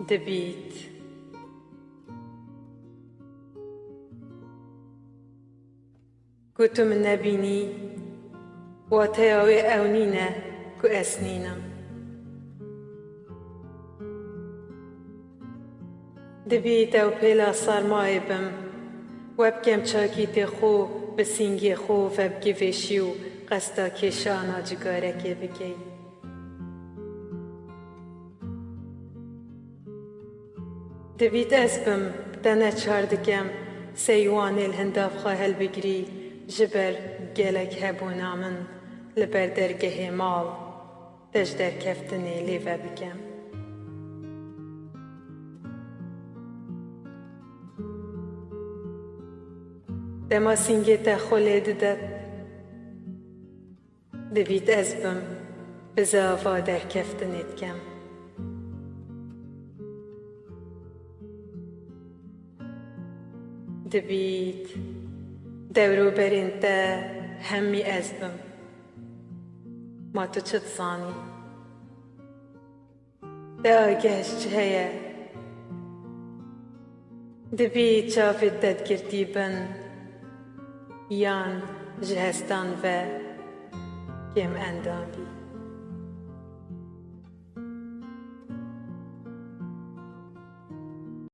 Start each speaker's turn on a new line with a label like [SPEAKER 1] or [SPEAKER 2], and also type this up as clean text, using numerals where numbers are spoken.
[SPEAKER 1] دەبیت کو تو من نەبینی واتەیەوێ ئەو نینە کو ئەس نینم دەبیت ئەو پێلا سەرمایە بم وە بکەم چاکی تێخۆ بە سینگێ خۆ vە بگیڤێشی و قەستا کێشانە جگارەکێ بکەی دەبیت ئەس بم دەنە چاردکەم سەیوانێل هەندافخە هەلبگری ji ber gelek hebûna min li ber dergehê mal te ji derkeftinê lê vebikim. Dema singê te xwe lê dide dibît ez bim bi zava derkeftinê dikem. Dibît dewroberên te hemî ez bim ma tu çi dizanî te ageh ji çi heye dibît çavê te digirtî bin yan ji hestan ve kêm endamî